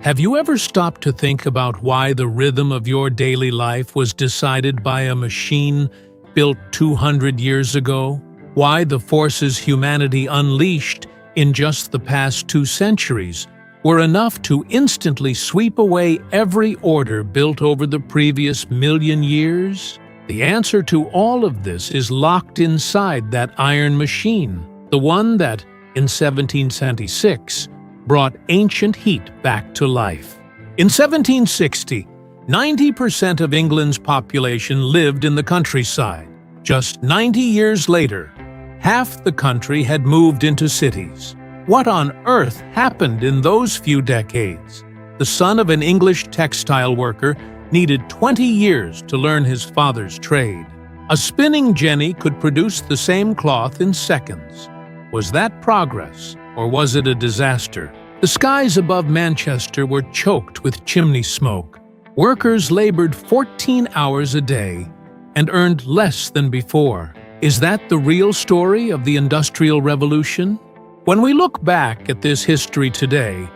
Have you ever stopped to think about why the rhythm of your daily life was decided by a machine built 200 years ago? Why the forces humanity unleashed in just the past 2 centuries were enough to instantly sweep away every order built over the previous million years? The answer to all of this is locked inside that iron machine, the one that, in 1776, brought ancient heat back to life. In 1760, 90% of England's population lived in the countryside. Just 90 years later, half the country had moved into cities. What on earth happened in those few decades? The son of an English textile worker needed 20 years to learn his father's trade. A spinning jenny could produce the same cloth in seconds. Was that progress, or was it a disaster? The skies above Manchester were choked with chimney smoke. Workers labored 14 hours a day and earned less than before. Is that the real story of the Industrial Revolution? When we look back at this history today,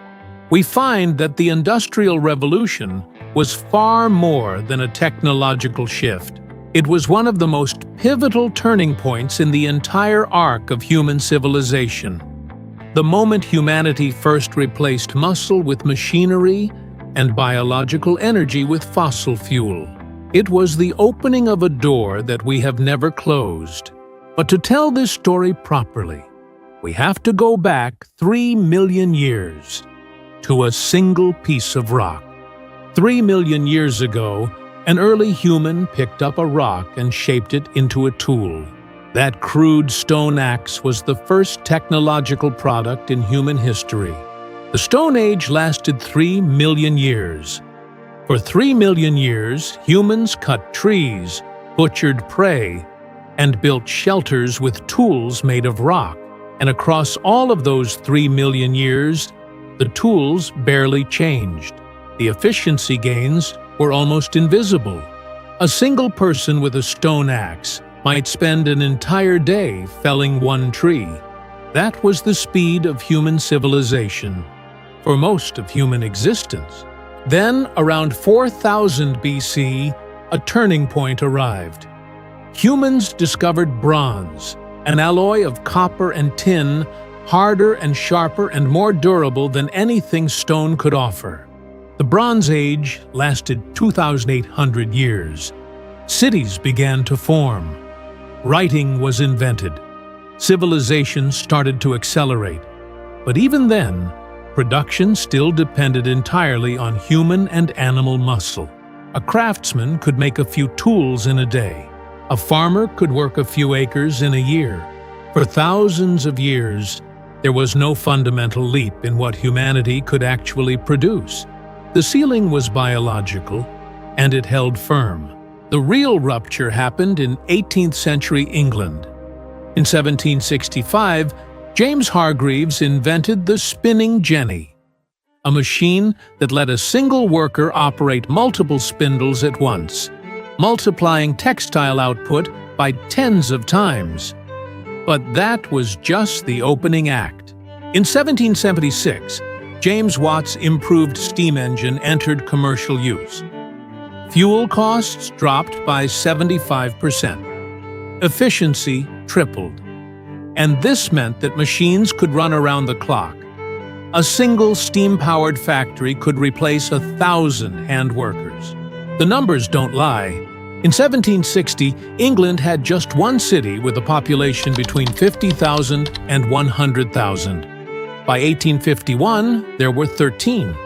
we find that the Industrial Revolution was far more than a technological shift. It was one of the most pivotal turning points in the entire arc of human civilization. The moment humanity first replaced muscle with machinery and biological energy with fossil fuel. It was the opening of a door that we have never closed. But to tell this story properly, we have to go back 3 million years to a single piece of rock. 3 million years ago, an early human picked up a rock and shaped it into a tool. That crude stone axe was the first technological product in human history. The Stone Age lasted 3 million years. For 3 million years, humans cut trees, butchered prey, and built shelters with tools made of rock. And across all of those 3 million years, the tools barely changed. The efficiency gains were almost invisible. A single person with a stone axe might spend an entire day felling one tree. That was the speed of human civilization for most of human existence. Then, around 4000 BC, a turning point arrived. Humans discovered bronze, an alloy of copper and tin, harder and sharper and more durable than anything stone could offer. The Bronze Age lasted 2,800 years. Cities began to form. Writing was invented. Civilization started to accelerate. But even then, production still depended entirely on human and animal muscle. A craftsman could make a few tools in a day. A farmer could work a few acres in a year. For thousands of years, there was no fundamental leap in what humanity could actually produce. The ceiling was biological, and it held firm. The real rupture happened in 18th century England. In 1765, James Hargreaves invented the spinning jenny, a machine that let a single worker operate multiple spindles at once, multiplying textile output by tens of times. But that was just the opening act. In 1776, James Watt's improved steam engine entered commercial use. Fuel costs dropped by 75%. Efficiency tripled. And this meant that machines could run around the clock. A single steam-powered factory could replace 1,000 hand workers. The numbers don't lie. In 1760, England had just one city with a population between 50,000 and 100,000. By 1851, there were 13.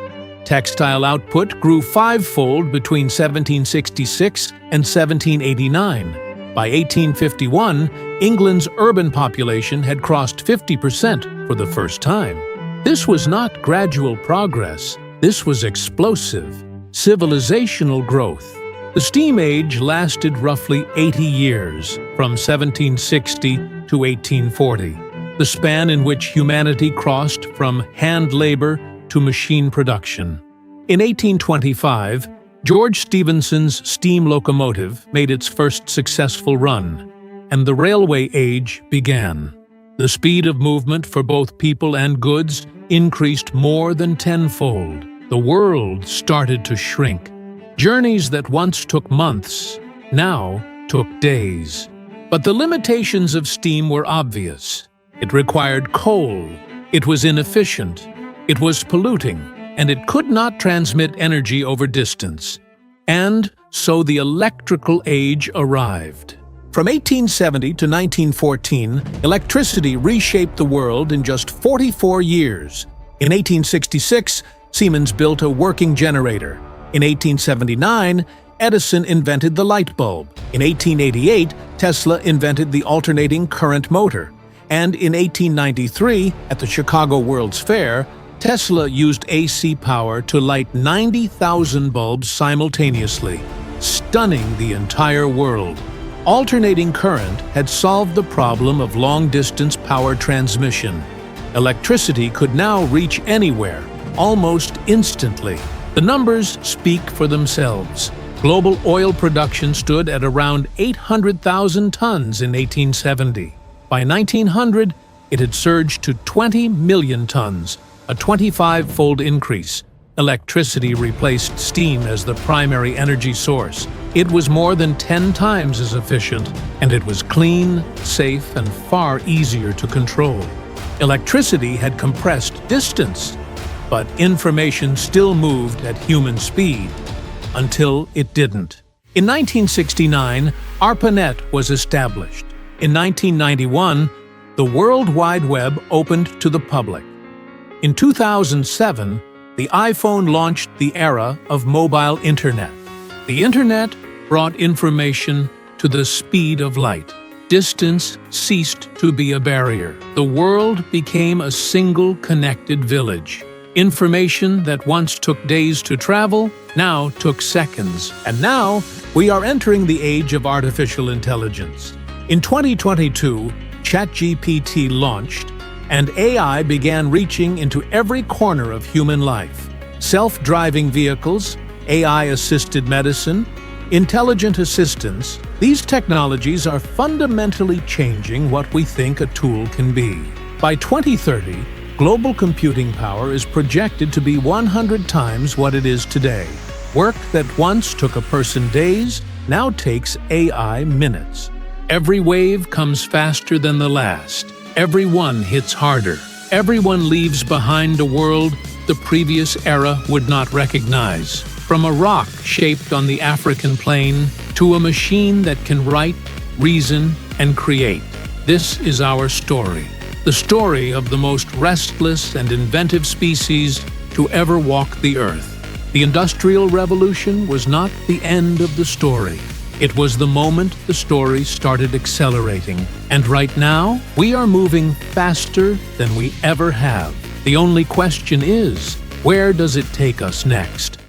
Textile output grew 5-fold between 1766 and 1789. By 1851, England's urban population had crossed 50% for the first time. This was not gradual progress. This was explosive, civilizational growth. The steam age lasted roughly 80 years, from 1760 to 1840. The span in which humanity crossed from hand labor to machine production. In 1825, George Stephenson's steam locomotive made its first successful run, and the railway age began. The speed of movement for both people and goods increased more than tenfold. the world started to shrink. Journeys that once took months now took days. But the limitations of steam were obvious. It required coal, it was inefficient, it was polluting, and it could not transmit energy over distance. And so the electrical age arrived. From 1870 to 1914, electricity reshaped the world in just 44 years. In 1866, Siemens built a working generator. In 1879, Edison invented the light bulb. In 1888, Tesla invented the alternating current motor. And in 1893, at the Chicago World's Fair, Tesla used AC power to light 90,000 bulbs simultaneously, stunning the entire world. Alternating current had solved the problem of long-distance power transmission. Electricity could now reach anywhere, almost instantly. The numbers speak for themselves. Global oil production stood at around 800,000 tons in 1870. By 1900, it had surged to 20 million tons, a 25-fold increase. Electricity replaced steam as the primary energy source. It was more than 10 times as efficient, and it was clean, safe, and far easier to control. Electricity had compressed distance, but information still moved at human speed, until it didn't. In 1969, ARPANET was established. In 1991, the World Wide Web opened to the public. In 2007, the iPhone launched the era of mobile internet. The internet brought information to the speed of light. Distance ceased to be a barrier. The world became a single connected village. Information that once took days to travel now took seconds. And now we are entering the age of artificial intelligence. In 2022, ChatGPT launched, and AI began reaching into every corner of human life. Self-driving vehicles, AI-assisted medicine, intelligent assistants, these technologies are fundamentally changing what we think a tool can be. By 2030, global computing power is projected to be 100 times what it is today. Work that once took a person days now takes AI minutes. Every wave comes faster than the last. Every one hits harder. Everyone leaves behind a world the previous era would not recognize. From a rock shaped on the African plain to a machine that can write, reason, and create. This is our story. The story of the most restless and inventive species to ever walk the earth. The Industrial Revolution was not the end of the story. It was the moment the story started accelerating. And right now, we are moving faster than we ever have. The only question is, where does it take us next?